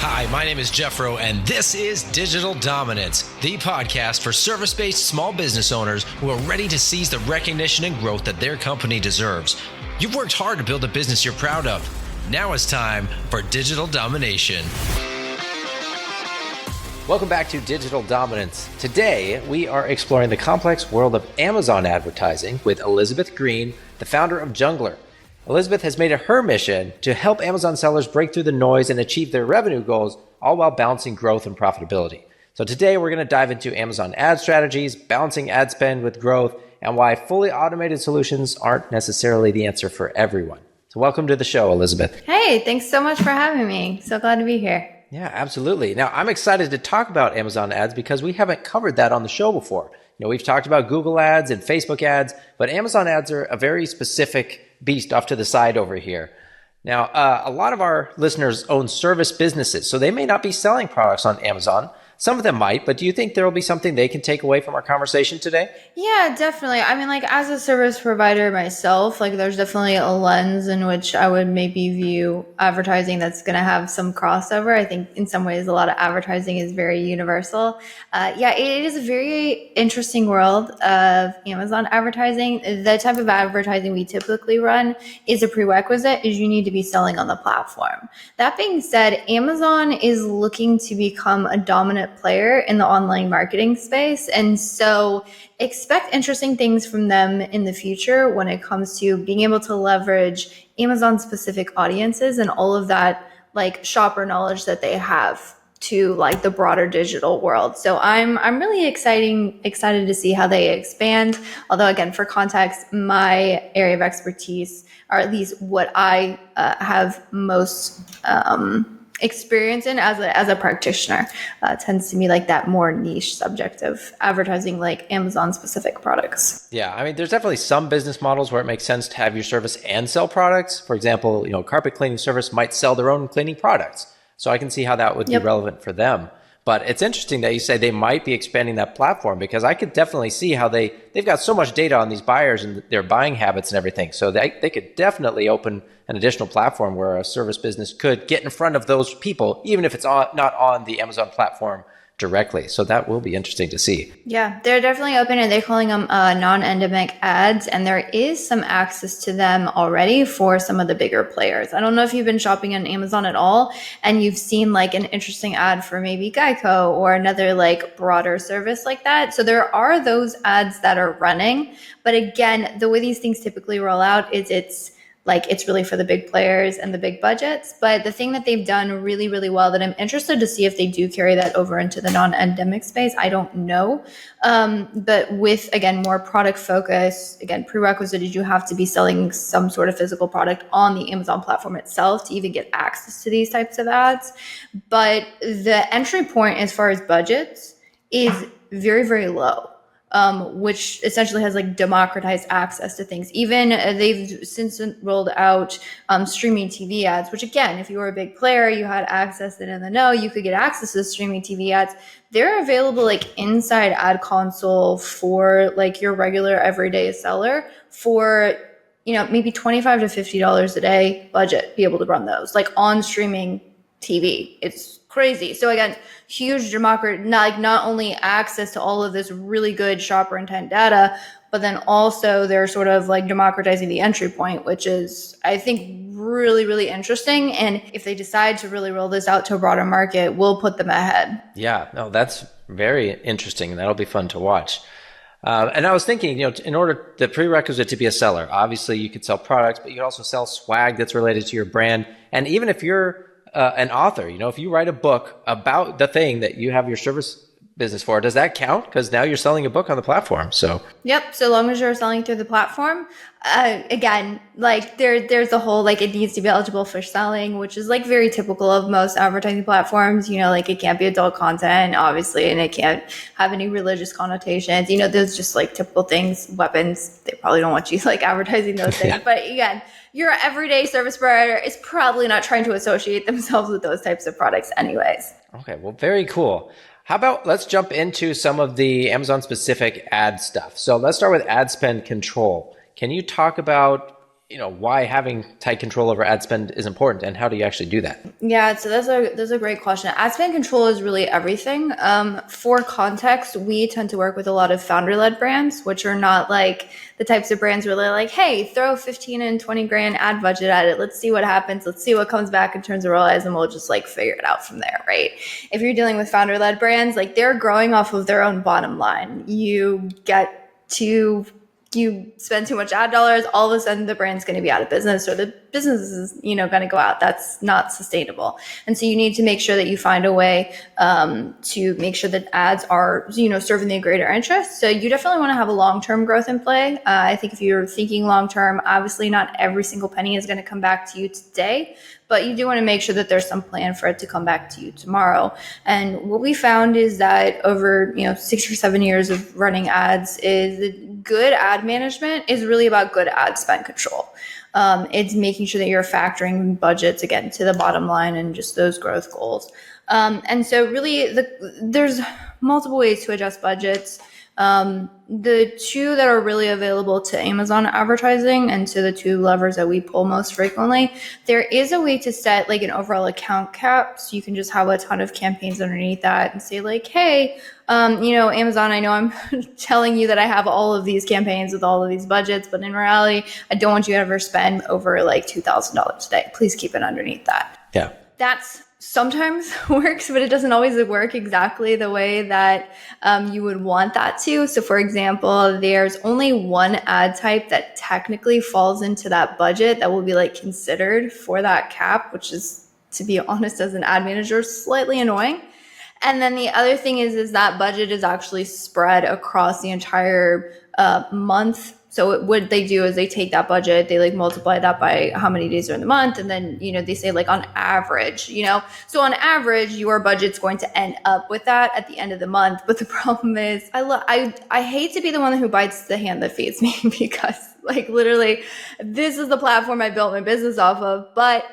Hi, my name is Jeffro, and this is Digital Dominance, the podcast for service-based small business owners who are ready to seize the recognition and growth that their company deserves. You've worked hard to build a business you're proud of. Now it's time for Digital Domination. Welcome back to Digital Dominance. Today, we are exploring the complex world of Amazon advertising with Elizabeth Greene, the founder of Jungler. Elizabeth has made it her mission to help Amazon sellers break through the noise and achieve their revenue goals, all while balancing growth and profitability. So today we're going to dive into Amazon ad strategies, balancing ad spend with growth, and why fully automated solutions aren't necessarily the answer for everyone. So welcome to the show, Elizabeth. Hey, thanks so much for having me. So glad to be here. Yeah, absolutely. Now, I'm excited to talk about Amazon ads because we haven't covered that on the show before. We've talked about Google ads and Facebook ads, but Amazon ads are a very specific beast off to the side over here. Now, a lot of our listeners own service businesses, so they may not be selling products on Amazon. Some of them might, but do you think there will be something they can take away from our conversation today? Yeah, definitely. I mean, as a service provider myself, there's definitely a lens in which I would maybe view advertising that's going to have some crossover. I think in some ways, a lot of advertising is very universal. It is a very interesting world of Amazon advertising. The type of advertising we typically run is a prerequisite is you need to be selling on the platform. That being said, Amazon is looking to become a dominant player in the online marketing space. And so expect interesting things from them in the future when it comes to being able to leverage Amazon specific audiences and all of that shopper knowledge that they have to the broader digital world. So I'm really excited to see how they expand. Although again, for context, my area of expertise, or at least what I have most experience in as a practitioner, tends to be that more niche subject of advertising Amazon specific products. Yeah, I mean, there's definitely some business models where it makes sense to have your service and sell products. For example, carpet cleaning service might sell their own cleaning products. So I can see how that would be relevant for them. But it's interesting that you say they might be expanding that platform, because I could definitely see how they've got so much data on these buyers and their buying habits and everything. So they could definitely open an additional platform where a service business could get in front of those people, even if it's not on the Amazon platform directly. So that will be interesting to see. Yeah, they're definitely open, and they're calling them non-endemic ads. And there is some access to them already for some of the bigger players. I don't know if you've been shopping on Amazon at all and you've seen an interesting ad for maybe Geico or another broader service like that. So there are those ads that are running. But again, the way these things typically roll out is it's really for the big players and the big budgets. But the thing that they've done really, really well that I'm interested to see if they do carry that over into the non-endemic space, I don't know. But with, again, more product focus, again, prerequisite is you have to be selling some sort of physical product on the Amazon platform itself to even get access to these types of ads. But the entry point as far as budgets is very, very low. Which essentially has democratized access to things. Even they've since rolled out streaming TV ads, which again, if you were a big player, you had access and in the know, you could get access to the streaming TV ads. They're available inside ad console for your regular everyday seller for maybe $25 to $50 a day budget, be able to run those on streaming TV. It's crazy. So again, huge not only access to all of this really good shopper intent data, but then also they're sort of democratizing the entry point, which is, I think, really, really interesting. And if they decide to really roll this out to a broader market, we'll put them ahead. Yeah, no, that's very interesting. That'll be fun to watch. And I was thinking, in order, the prerequisite to be a seller, obviously you could sell products, but you could also sell swag that's related to your brand. And even if you're an author, if you write a book about the thing that you have your service business for, does that count? Because now you're selling a book on the platform. So yep, so long as you're selling through the platform. Again, there's the whole it needs to be eligible for selling, which is very typical of most advertising platforms. It can't be adult content, obviously, and it can't have any religious connotations. Those just typical things. Weapons, they probably don't want you advertising those things. But again, your everyday service provider is probably not trying to associate themselves with those types of products anyways. Okay, well, very cool. How about let's jump into some of the Amazon specific ad stuff. So let's start with ad spend control. Can you talk about why having tight control over ad spend is important, and how do you actually do that? Yeah, so that's a great question. Ad spend control is really everything. For context, we tend to work with a lot of founder-led brands, which are not like the types of brands where they're like, hey, throw 15 and 20 grand ad budget at it. Let's see what happens. Let's see what comes back in terms of ROIs, and we'll just like figure it out from there, right? If you're dealing with founder-led brands, like they're growing off of their own bottom line. You spend too much ad dollars, all of a sudden the brand's going to be out of business, or the business is, going to go out. That's not sustainable. And so you need to make sure that you find a way to make sure that ads are, serving the greater interest. So you definitely want to have a long-term growth in play. I think if you're thinking long-term, obviously not every single penny is going to come back to you today, but you do want to make sure that there's some plan for it to come back to you tomorrow. And what we found is that over 6 or 7 years of running ads is good ad management is really about good ad spend control. It's making sure that you're factoring budgets again to the bottom line and just those growth goals. And so really there's multiple ways to adjust budgets. The two that are really available to Amazon advertising, and to the two levers that we pull most frequently, there is a way to set like an overall account cap. So you can just have a ton of campaigns underneath that and say like, hey, Amazon, I know I'm telling you that I have all of these campaigns with all of these budgets, but in reality, I don't want you to ever spend over like $2,000 a day. Please keep it underneath that. Yeah. That's sometimes works, but it doesn't always work exactly the way that you would want that to. So for example, there's only one ad type that technically falls into that budget that will be like considered for that cap, which is, to be honest, as an ad manager, slightly annoying. And then the other thing is that budget is actually spread across the entire month. So what they do is they take that budget, they like multiply that by how many days are in the month. And then, they say like on average, so on average, your budget's going to end up with that at the end of the month. But the problem is I hate to be the one who bites the hand that feeds me, because like literally this is the platform I built my business off of. But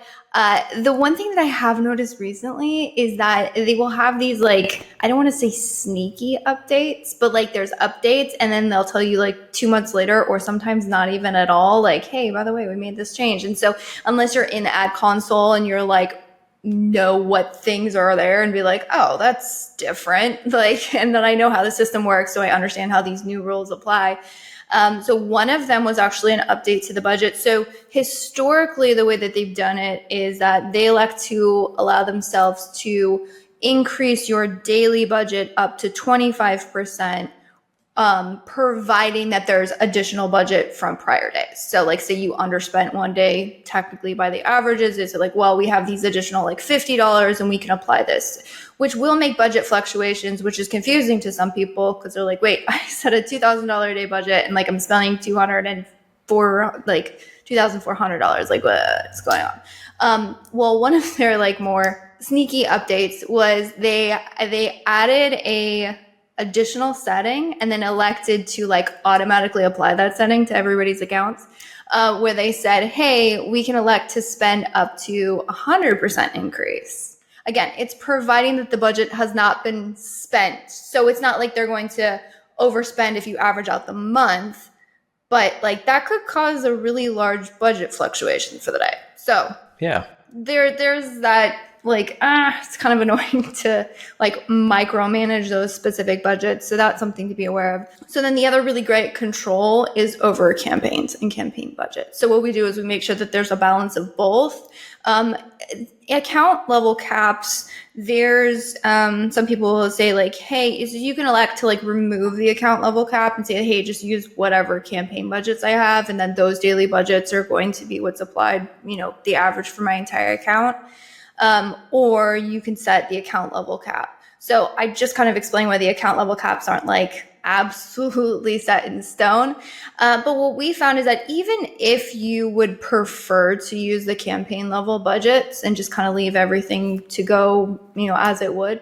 the one thing that I have noticed recently is that they will have these like, I don't want to say sneaky updates, but like there's updates and then they'll tell you like 2 months later, or sometimes not even at all, like, hey, by the way, we made this change. And so unless you're in ad console and you're like, know what things are there and be like, oh, that's different. Like, and then I know how the system works, so I understand how these new rules apply. So one of them was actually an update to the budget. So historically, the way that they've done it is that they elect to allow themselves to increase your daily budget up to 25%, providing that there's additional budget from prior days. So like say you underspent one day, technically by the averages, it's like, well, we have these additional like $50 and we can apply this, which will make budget fluctuations, which is confusing to some people because they're like, wait, I set a $2,000 a day budget and like I'm spending $2,400. Like what's going on? Well, one of their like more sneaky updates was they added a additional setting and then elected to like automatically apply that setting to everybody's accounts, where they said, hey, we can elect to spend up to 100% increase. Again, it's providing that the budget has not been spent. So it's not like they're going to overspend if you average out the month, but like that could cause a really large budget fluctuation for the day. So yeah, there's that. Like, it's kind of annoying to like micromanage those specific budgets. So that's something to be aware of. So then the other really great control is over campaigns and campaign budget. So what we do is we make sure that there's a balance of both. Account level caps, there's some people will say like, hey, you can elect to like remove the account level cap and say, hey, just use whatever campaign budgets I have. And then those daily budgets are going to be what's applied, the average for my entire account. Or you can set the account level cap. So I just kind of explained why the account level caps aren't like absolutely set in stone. But what we found is that even if you would prefer to use the campaign level budgets and just kind of leave everything to go, as it would,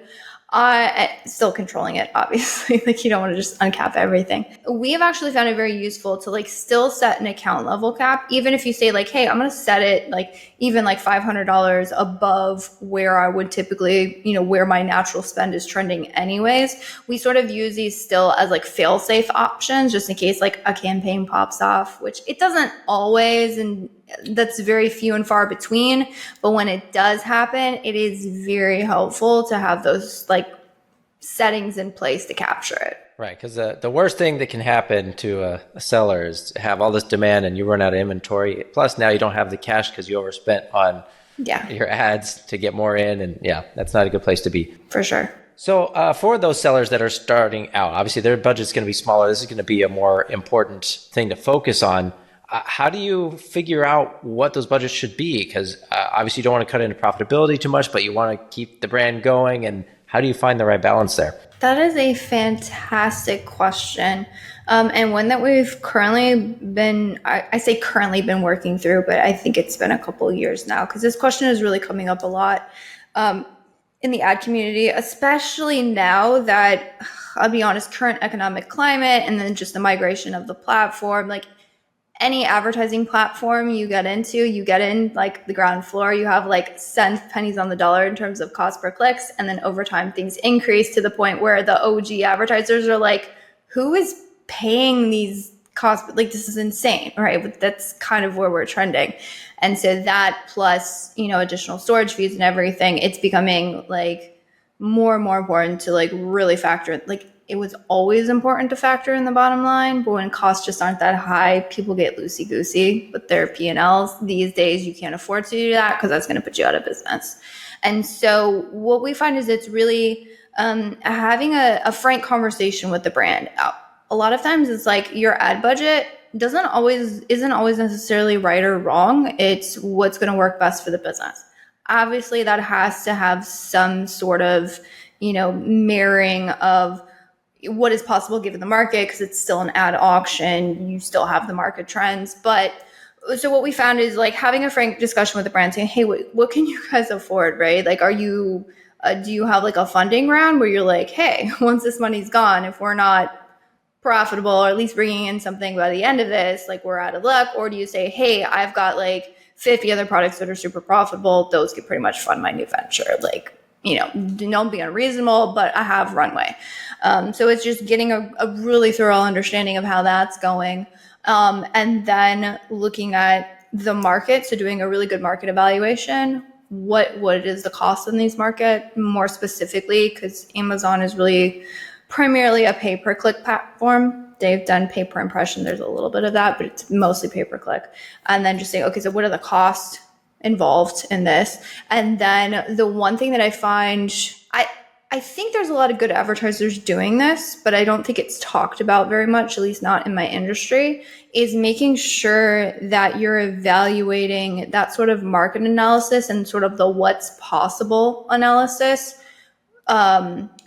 Still controlling it, obviously. Like you don't want to just uncap everything. We have actually found it very useful to like still set an account level cap, even if you say like, hey, I'm going to set it like even like $500 above where I would typically, where my natural spend is trending anyways. We sort of use these still as like fail safe options just in case like a campaign pops off, which it doesn't always, and that's very few and far between. But when it does happen, it is very helpful to have those like settings in place to capture it. Right, because the worst thing that can happen to a seller is to have all this demand and you run out of inventory. Plus, now you don't have the cash because you overspent on your ads to get more in. And yeah, that's not a good place to be. For sure. So for those sellers that are starting out, obviously their budget's going to be smaller. This is going to be a more important thing to focus on. How do you figure out what those budgets should be? Because obviously you don't want to cut into profitability too much, but you want to keep the brand going. And how do you find the right balance there? That is a fantastic question. And one that we've currently been, I say currently been working through, but I think it's been a couple of years now because this question is really coming up a lot in the ad community, especially now that, I'll be honest, current economic climate and then just the migration of the platform, like any advertising platform you get in like the ground floor, you have like cents, pennies on the dollar in terms of cost per clicks. And then over time, things increase to the point where the OG advertisers are like, who is paying these costs? Like, this is insane, right? That's kind of where we're trending. And so that plus, additional storage fees and everything, it's becoming like more and more important to like really factor, like, it was always important to factor in the bottom line, but when costs just aren't that high, people get loosey-goosey with their P&Ls. These days, you can't afford to do that because that's going to put you out of business. And so what we find is it's really having a frank conversation with the brand. A lot of times it's like your ad budget isn't always necessarily right or wrong. It's what's going to work best for the business. Obviously, that has to have some sort of, mirroring of what is possible given the market, because it's still an ad auction. You still have the market trends. But so what we found is like having a frank discussion with the brand saying, hey, what can you guys afford, right? Like, are you, do you have like a funding round where you're like, hey, once this money's gone, if we're not profitable or at least bringing in something by the end of this, like we're out of luck? Or do you say, hey, I've got like 50 other products that are super profitable. Those could pretty much fund my new venture. Like, don't be unreasonable, but I have runway. So it's just getting a really thorough understanding of how that's going. And then looking at the market. So doing a really good market evaluation, what is the cost in these market more specifically, because Amazon is really primarily a pay-per-click platform. They've done pay per impression. There's a little bit of that, but it's mostly pay-per-click. And then just saying, okay, so what are the costs involved in this? And then the one thing that I find, I think there's a lot of good advertisers doing this, but I don't think it's talked about very much, at least not in my industry, is making sure that you're evaluating that sort of market analysis and sort of the what's possible analysis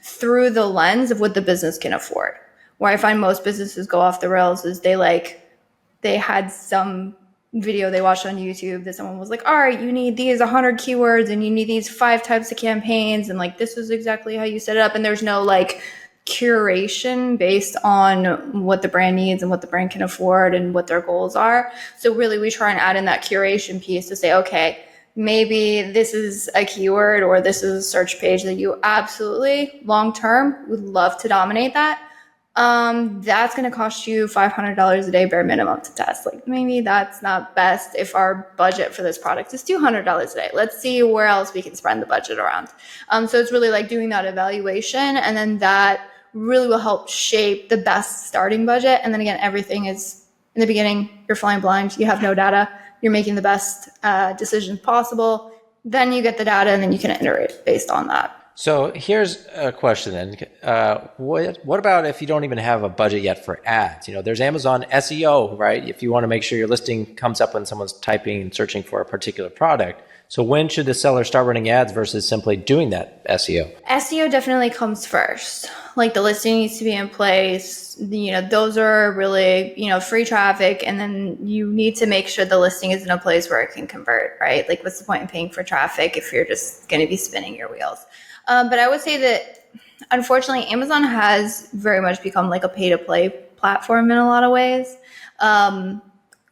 through the lens of what the business can afford. Where I find most businesses go off the rails is they had some video they watched on YouTube that someone was like, all right, you need these 100 keywords and you need these 5 types of campaigns. And like, this is exactly how you set it up. And there's no like curation based on what the brand needs and what the brand can afford and what their goals are. So really we try and add in that curation piece to say, okay, maybe this is a keyword or this is a search page that you absolutely long-term would love to dominate that. That's going to cost you $500 a day bare minimum to test. Like maybe that's not best if our budget for this product is $200 a day. Let's see where else we can spend the budget around. So it's really like doing that evaluation, and then that really will help shape the best starting budget. And then again, everything is in the beginning, you're flying blind. You have no data. You're making the best decisions possible. Then you get the data, and then you can iterate based on that. So here's a question then. What about if you don't even have a budget yet for ads? There's Amazon SEO, right? If you want to make sure your listing comes up when someone's typing and searching for a particular product. So when should the seller start running ads versus simply doing that SEO? SEO definitely comes first. Like the listing needs to be in place. Those are really, free traffic. And then you need to make sure the listing is in a place where it can convert, right? Like what's the point in paying for traffic if you're just going to be spinning your wheels? But I would say that unfortunately, Amazon has very much become like a pay-to-play platform in a lot of ways,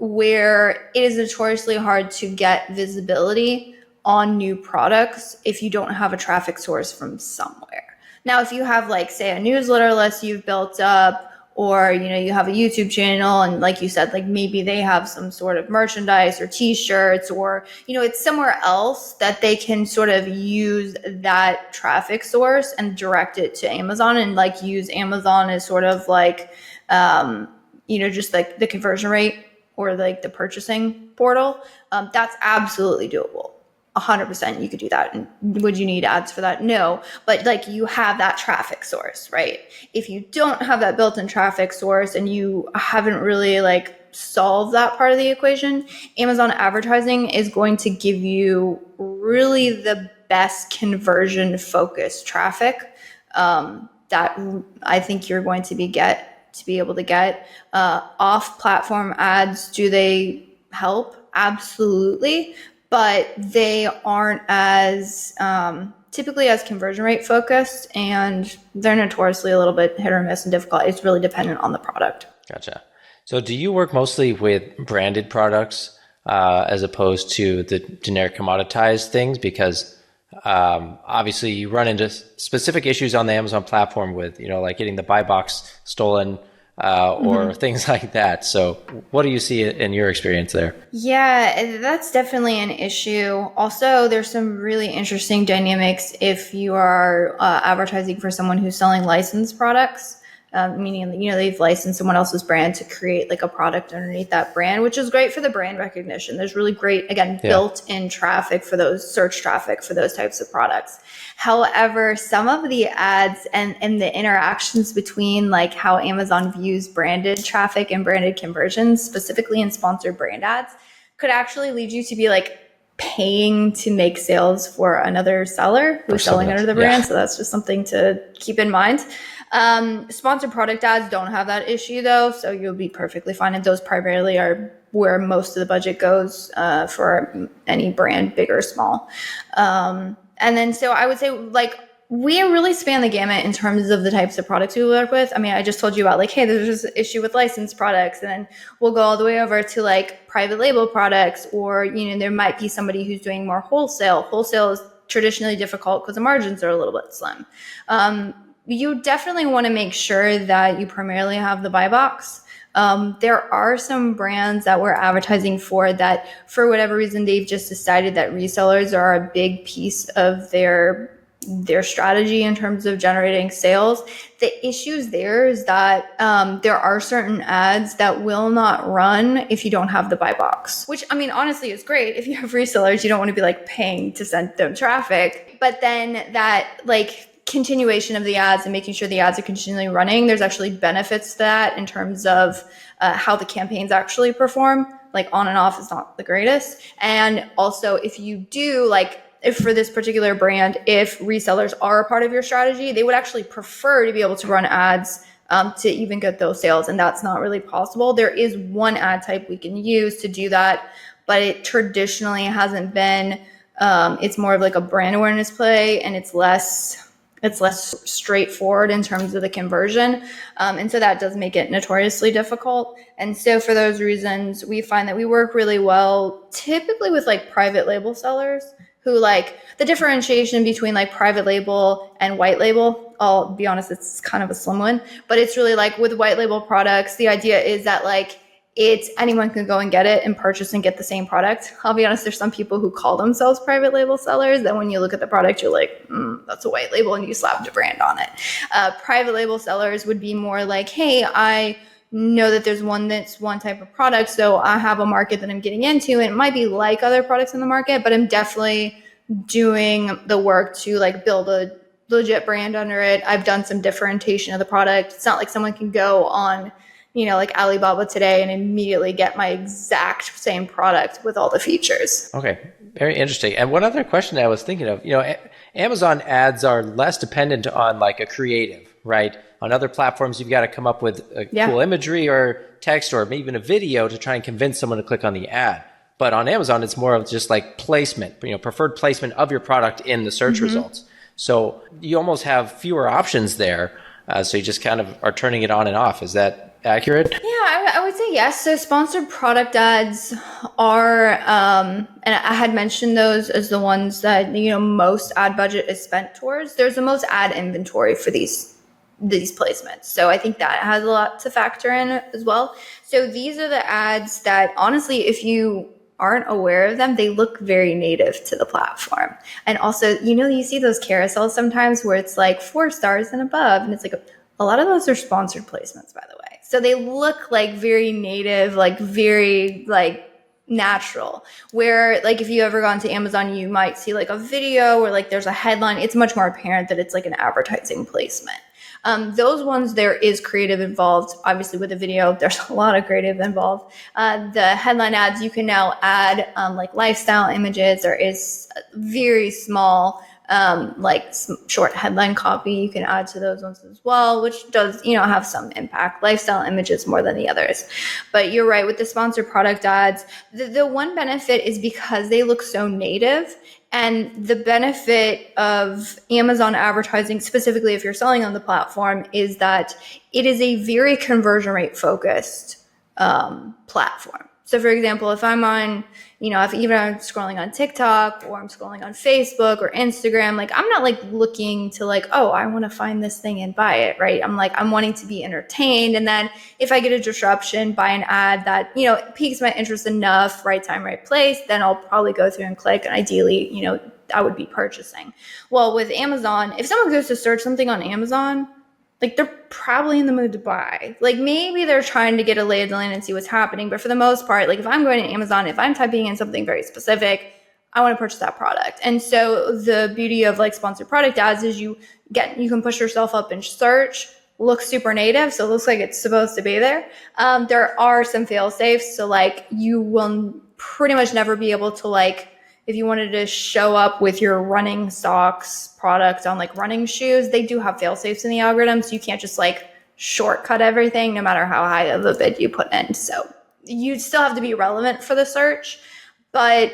where it is notoriously hard to get visibility on new products if you don't have a traffic source from somewhere. Now, if you have like, say, a newsletter list you've built up, or you have a YouTube channel, and like you said, like maybe they have some sort of merchandise or t-shirts, or it's somewhere else that they can sort of use that traffic source and direct it to Amazon, and like use Amazon as sort of like just like the conversion rate or like the purchasing portal. That's absolutely doable. 100% you could do that. And would you need ads for that? No, but like you have that traffic source, right? If you don't have that built-in traffic source and you haven't really like solved that part of the equation, Amazon advertising is going to give you really the best conversion focused traffic that I think you're going to be able to get. Off-platform ads, do they help? Absolutely. But they aren't as typically as conversion rate focused, and they're notoriously a little bit hit or miss and difficult. It's really dependent on the product. Gotcha. So do you work mostly with branded products as opposed to the generic commoditized things? Because obviously you run into specific issues on the Amazon platform with, like getting the buy box stolen or things like that. So what do you see in your experience there? Yeah, that's definitely an issue. Also, there's some really interesting dynamics if you are advertising for someone who's selling licensed products. Meaning, they've licensed someone else's brand to create like a product underneath that brand, which is great for the brand recognition. There's really great, again, built-in traffic for those, search traffic for those types of products. However, some of the ads and the interactions between like how Amazon views branded traffic and branded conversions, specifically in sponsored brand ads, could actually lead you to be like paying to make sales for another seller who's selling under the brand. So that's just something to keep in mind. Sponsored product ads don't have that issue though, so you'll be perfectly fine. And those primarily are where most of the budget goes for any brand, big or small. And then so I would say like we really span the gamut in terms of the types of products we work with. I mean, I just told you about like, hey, there's this issue with licensed products, and then we'll go all the way over to like private label products, or there might be somebody who's doing more wholesale. Wholesale is traditionally difficult because the margins are a little bit slim. You definitely want to make sure that you primarily have the buy box. There are some brands that we're advertising for that, for whatever reason, they've just decided that resellers are a big piece of their strategy in terms of generating sales. The issues there is that there are certain ads that will not run if you don't have the buy box, which I mean, honestly is great. If you have resellers, you don't want to be like paying to send them traffic, but then that like continuation of the ads and making sure the ads are continually running, there's actually benefits to that in terms of how the campaigns actually perform. Like on and off is not the greatest. And also if you do like, if for this particular brand, if resellers are a part of your strategy, they would actually prefer to be able to run ads to even get those sales. And that's not really possible. There is one ad type we can use to do that, but it traditionally hasn't been, it's more of like a brand awareness play, and it's less straightforward in terms of the conversion. And so that does make it notoriously difficult. And so for those reasons, we find that we work really well typically with like private label sellers who like the differentiation between like private label and white label. I'll be honest, it's kind of a slim one, but it's really like with white label products, the idea is that like it's anyone can go and get it and purchase and get the same product. I'll be honest, there's some people who call themselves private label sellers. Then when you look at the product, you're like, that's a white label, and you slapped a brand on it. Private label sellers would be more like, hey, I know that there's one that's one type of product, so I have a market that I'm getting into, and it might be like other products in the market, but I'm definitely doing the work to like build a legit brand under it. I've done some differentiation of the product. It's not like someone can go on like Alibaba today and immediately get my exact same product with all the features. Okay. Very interesting. And one other question I was thinking of, Amazon ads are less dependent on like a creative, right? On other platforms, you've got to come up with a cool imagery or text or maybe even a video to try and convince someone to click on the ad. But on Amazon, it's more of just like placement, preferred placement of your product in the search results. So you almost have fewer options there. So you just kind of are turning it on and off. Is that accurate? Yeah, I would say yes. So sponsored product ads are, and I had mentioned those as the ones that, most ad budget is spent towards. There's the most ad inventory for these placements. So I think that has a lot to factor in as well. So these are the ads that honestly, if you aren't aware of them, they look very native to the platform. And also, you see those carousels sometimes where it's like 4 stars and above, and it's like a lot of those are sponsored placements, by the way. So they look like very native, like very like natural, where like if you ever gone to Amazon, you might see like a video where like there's a headline. It's much more apparent that it's like an advertising placement. Those ones, there is creative involved. Obviously with a video, there's a lot of creative involved. The headline ads, you can now add like lifestyle images. There is very small short headline copy you can add to those ones as well, which does, have some impact. Lifestyle images more than the others. But you're right, with the sponsored product ads, the one benefit is because they look so native. And the benefit of Amazon advertising, specifically if you're selling on the platform, is that it is a very conversion rate focused platform. So for example, if I'm on, if even I'm scrolling on TikTok or I'm scrolling on Facebook or Instagram, like I'm not like looking to like, oh, I want to find this thing and buy it, right? I'm wanting to be entertained. And then if I get a disruption by an ad that, piques my interest enough, right time, right place, then I'll probably go through and click. And ideally, I would be purchasing. Well, with Amazon, if someone goes to search something on Amazon, like they're probably in the mood to buy. Like maybe they're trying to get a lay of the land and see what's happening. But for the most part, like if I'm going to Amazon, if I'm typing in something very specific, I want to purchase that product. And so the beauty of like sponsored product ads is you can push yourself up in search, looks super native. So it looks like it's supposed to be there. There are some fail safes. So like you will pretty much never be able to like, if you wanted to show up with your running socks product on like running shoes, they do have fail safes in the algorithm. So you can't just like shortcut everything no matter how high of a bid you put in. So you still have to be relevant for the search, but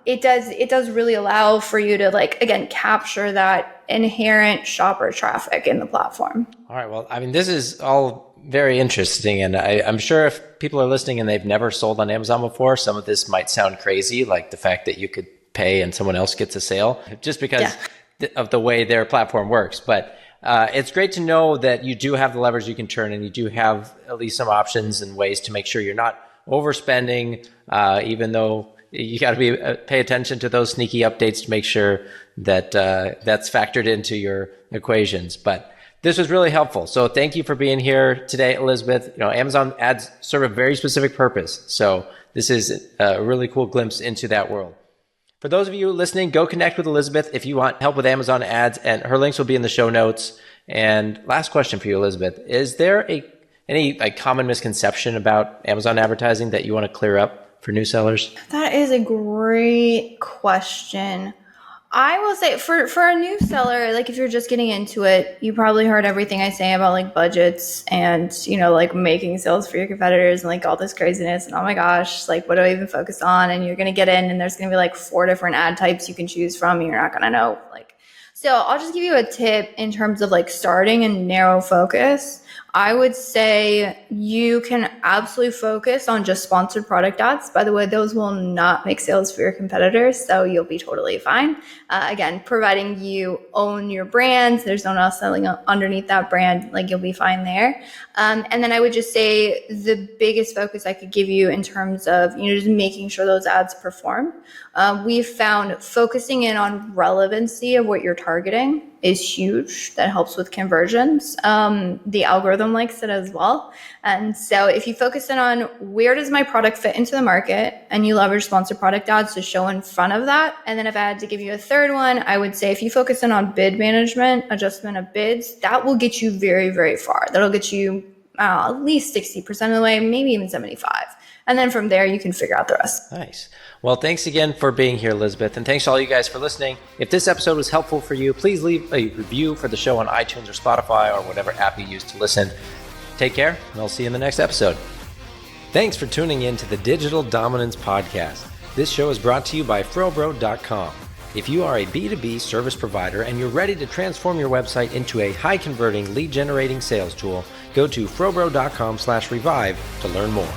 it does really allow for you to like, again, capture that inherent shopper traffic in the platform. All right. Well, I mean, this is all very interesting. And I'm sure if people are listening and they've never sold on Amazon before, some of this might sound crazy, like the fact that you could pay and someone else gets a sale just because of the way their platform works. But it's great to know that you do have the levers you can turn and you do have at least some options and ways to make sure you're not overspending, even though you got to pay attention to those sneaky updates to make sure that that's factored into your equations. But this was really helpful. So thank you for being here today, Elizabeth. Amazon ads serve a very specific purpose. So this is a really cool glimpse into that world. For those of you listening, go connect with Elizabeth if you want help with Amazon ads, and her links will be in the show notes. And last question for you, Elizabeth. Is there any common misconception about Amazon advertising that you want to clear up for new sellers? That is a great question. I will say for a new seller, like if you're just getting into it, you probably heard everything I say about like budgets and, like making sales for your competitors and like all this craziness and oh my gosh, like what do I even focus on? And you're going to get in and there's going to be like 4 different ad types you can choose from. And you're not going to know so I'll just give you a tip in terms of like starting and narrow focus. I would say you can absolutely focus on just sponsored product ads. By the way, those will not make sales for your competitors, so you'll be totally fine. Again, providing you own your brands, there's no one else selling underneath that brand, like you'll be fine there. And then I would just say the biggest focus I could give you in terms of, just making sure those ads perform. We've found focusing in on relevancy of what you're targeting is huge. That helps with conversions. The algorithm likes it as well. And so if you focus in on where does my product fit into the market and you leverage sponsored product ads to show in front of that. And then if I had to give you a third one, I would say if you focus in on bid management, adjustment of bids, that will get you very, very far. That'll get you at least 60% of the way, maybe even 75. And then from there, you can figure out the rest. Nice. Well, thanks again for being here, Elizabeth. And thanks to all you guys for listening. If this episode was helpful for you, please leave a review for the show on iTunes or Spotify or whatever app you use to listen. Take care, and I'll see you in the next episode. Thanks for tuning in to the Digital Dominance Podcast. This show is brought to you by FroBro.com. If you are a B2B service provider and you're ready to transform your website into a high-converting, lead-generating sales tool, go to FroBro.com/revive to learn more.